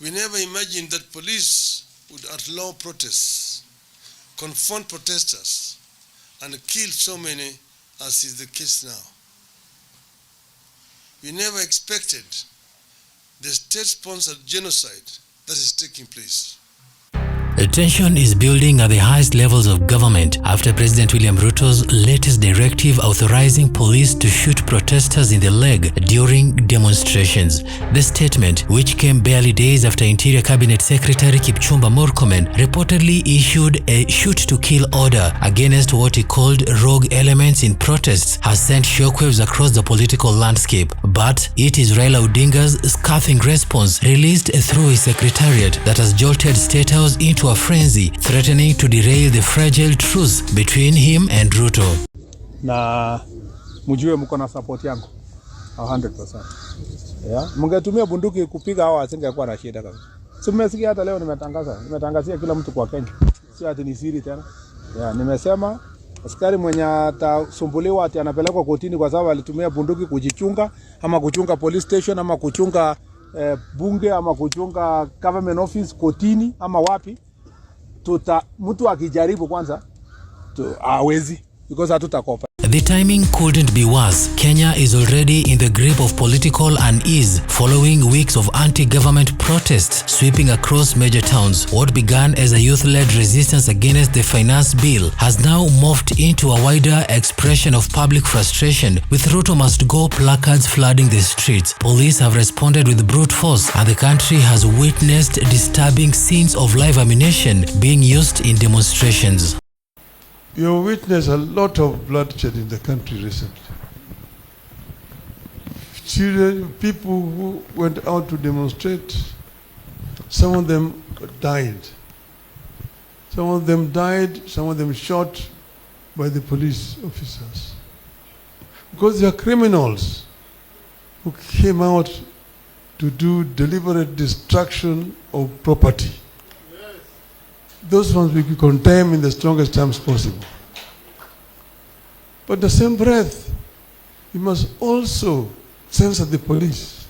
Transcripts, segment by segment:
We never imagined that police would outlaw protests, confront protesters, and kill so many as is the case now. We never expected the state-sponsored genocide that is taking place. Tension is building at the highest levels of government after President William Ruto's latest directive authorizing police to shoot protesters in the leg during demonstrations. The statement, which came barely days after Interior Cabinet Secretary Kipchumba Murkomen reportedly issued a shoot-to-kill order against what he called rogue elements in protests, has sent shockwaves across the political landscape. But it is Raila Odinga's scathing response released through his secretariat that has jolted Statehouse into a frenzy, threatening to derail the fragile truce between him and Ruto. Na mjue mko na support yangu 100%. Yeah, mngetumia bunduki kupiga hao asingekuwa na shida kabisa. Si mmesikia hata leo nimetangazia kila mtu kwa Kenya. Sio ati ni siri tena. Yeah, nimesema askari mwenye atasumbuliwa ati anapelekwa kotini kwa sababu alitumia bunduki kujichunga ama kuchunga police station ama kuchunga bunge ama kuchunga government office kotini ama wapi, mtu akijaribu kwanza hawezi, because hatutakopa. The timing couldn't be worse. Kenya is already in the grip of political unease following weeks of anti-government protests sweeping across major towns. What began as a youth-led resistance against the finance bill has now morphed into a wider expression of public frustration, with Ruto must go placards flooding the streets. Police have responded with brute force, and the country has witnessed disturbing scenes of live ammunition being used in demonstrations. You witnessed a lot of bloodshed in the country recently. Children, people who went out to demonstrate, some of them died. Some of them died, some of them shot by the police officers. Because they are criminals who came out to do deliberate destruction of property. Those ones we condemn in the strongest terms possible. But the same breath, we must also censor the police.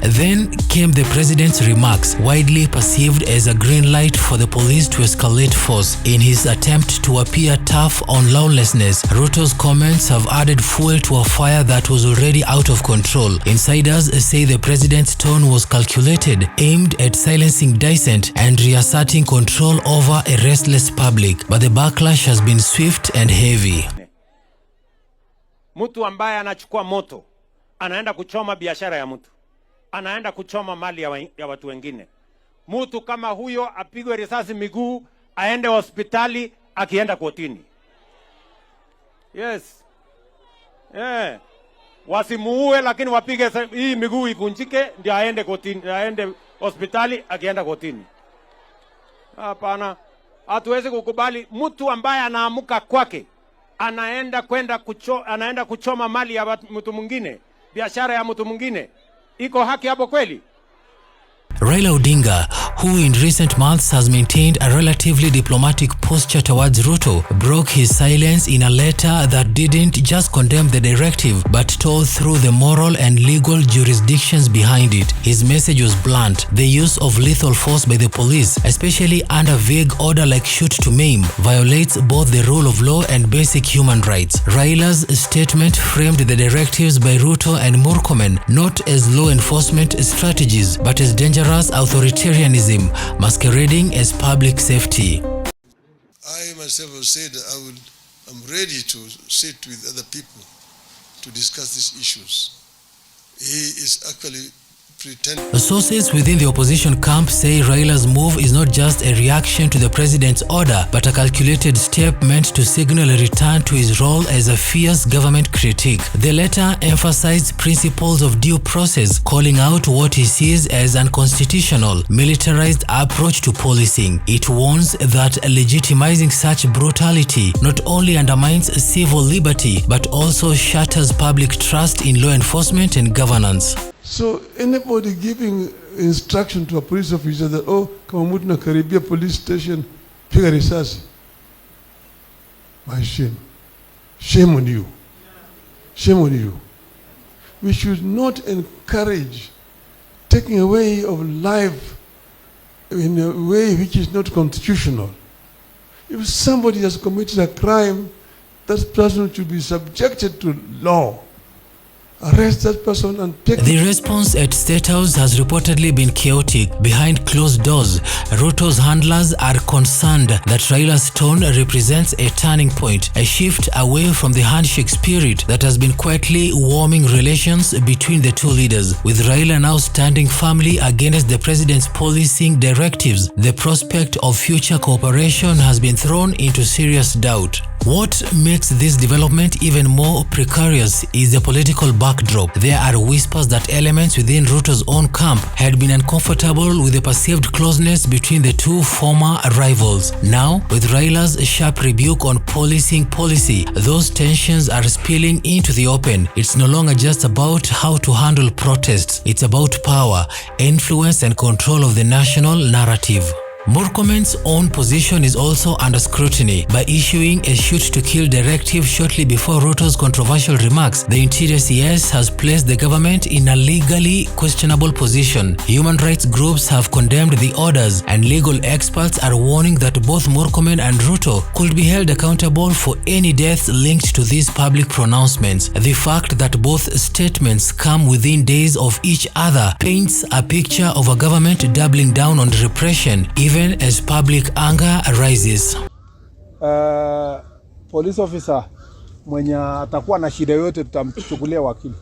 Then came the president's remarks, widely perceived as a green light for the police to escalate force. In his attempt to appear tough on lawlessness, Ruto's comments have added fuel to a fire that was already out of control. Insiders say the president's tone was calculated, aimed at silencing dissent and reasserting control over a restless public. But the backlash has been swift and heavy. Mtu ambaye anachukua moto, anaenda kuchoma biashara ya mtu, anaenda kuchoma mali ya watu wengine. Mtu kama huyo apigwe risasi miguu, aende hospitali, akienda kotini. Yes. Yeah. Wasimuue lakini wapige hii miguu ikunjike ndio aende kotini, aende hospitali, akienda kotini. Hapana. Hatuwezi kukubali mtu ambaye anaamuka kwake anaenda kuchoma mali ya mtu mwingine, biashara ya mtu mwingine. Iko haki hapo kweli? Raila Odinga, who in recent months has maintained a relatively diplomatic posture towards Ruto, broke his silence in a letter that didn't just condemn the directive but tore through the moral and legal jurisdictions behind it. His message was blunt: the use of lethal force by the police, especially under vague order like shoot to maim, violates both the rule of law and basic human rights. Raila's statement framed the directives by Ruto and Murkomen not as law enforcement strategies but as dangerous authoritarianism masquerading as public safety. I myself have said I'm ready to sit with other people to discuss these issues. He is actually pretending. Sources within the opposition camp say Raila's move is not just a reaction to the president's order, but a calculated step meant to signal a return to his role as a fierce government critic. The letter emphasized principles of due process, calling out what he sees as unconstitutional, militarized approach to policing. It warns that legitimizing such brutality not only undermines civil liberty, but also shatters public trust in law enforcement and governance. So anybody giving instruction to a police officer that, oh, kama mtu na karibia police station, piga risasi. My shame. Shame on you. Shame on you. We should not encourage taking away of life in a way which is not constitutional. If somebody has committed a crime, that person should be subjected to law. Arrest that person and take... The response at Statehouse has reportedly been chaotic. Behind closed doors, Ruto's handlers are concerned that Raila'S tone represents a turning point, a shift away from the handshake spirit that has been quietly warming relations between the two leaders. With Raila now standing firmly against the president's policing directives, the prospect of future cooperation has been thrown into serious doubt. What makes this development even more precarious is the political backdrop. There are whispers that elements within Ruto's own camp had been uncomfortable with the perceived closeness between the two former rivals. Now, with Raila'S sharp rebuke on policing policy, those tensions are spilling into the open. It's no longer just about how to handle protests. It's about power, influence, and control of the national narrative. Murkomen's own position is also under scrutiny. By issuing a shoot-to-kill directive shortly before Ruto's controversial remarks, the Interior CS has placed the government in a legally questionable position. Human rights groups have condemned the orders, and legal experts are warning that both Murkomen and Ruto could be held accountable for any deaths linked to these public pronouncements. The fact that both statements come within days of each other paints a picture of a government doubling down on repression, even as public anger rises. Police officer mwenye atakuwa na shida yote tutamchukulia wakili.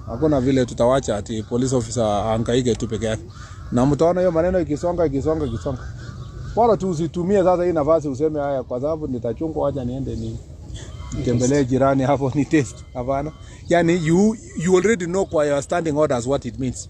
Hakuna vile tutawacha ati police officer hangaike tu peke yake. Na mtaona hiyo maneno ikisonga. Bora tu usitumie sasa hii nafasi useme haya kwa sababu nitachungwa, acha niende nitembelee jirani hapo ni test. Hapana. Yani you already know kwa your standing orders what it means.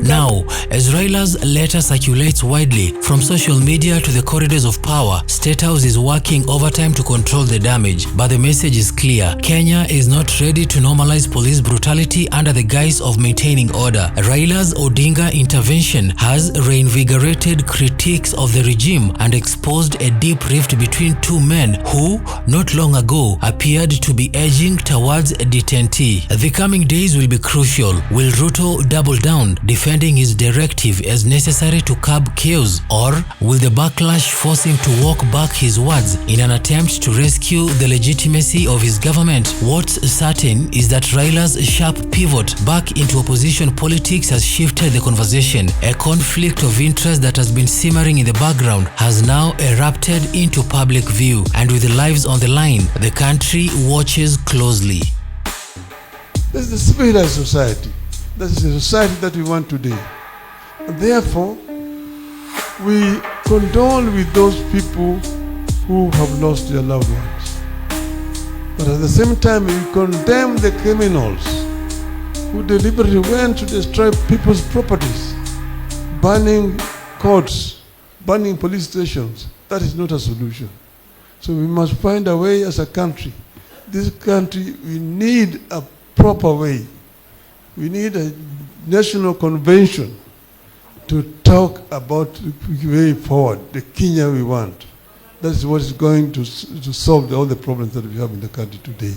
Now, as Raila'S letter circulates widely from social media to the corridors of power, Statehouse is working overtime to control the damage. But the message is clear. Kenya is not ready to normalize police brutality under the guise of maintaining order. Raila'S Odinga intervention has reinvigorated critiques of the regime and exposed a deep rift between two men who, not long ago, appeared to be edging towards detente. The coming days will be crucial. Will Ruto double down, defending his directive as necessary to curb chaos, or will the backlash force him to walk back his words in an attempt to rescue the legitimacy of his government? What's certain is that Raila'S sharp pivot back into opposition politics has shifted the conversation. A conflict of interest that has been simmering in the background has now erupted into public view, and with the lives on the line, the country watches closely. This is the civilized society. This is the society that we want today. And therefore, we condole with those people who have lost their loved ones. But at the same time, we condemn the criminals who deliberately went to destroy people's properties, burning courts, burning police stations. That is not a solution. So we must find a way as a country. This country, we need a proper way. We need a national convention to talk about the way forward, the Kenya we want. That is what is going to solve all the problems that we have in the country today.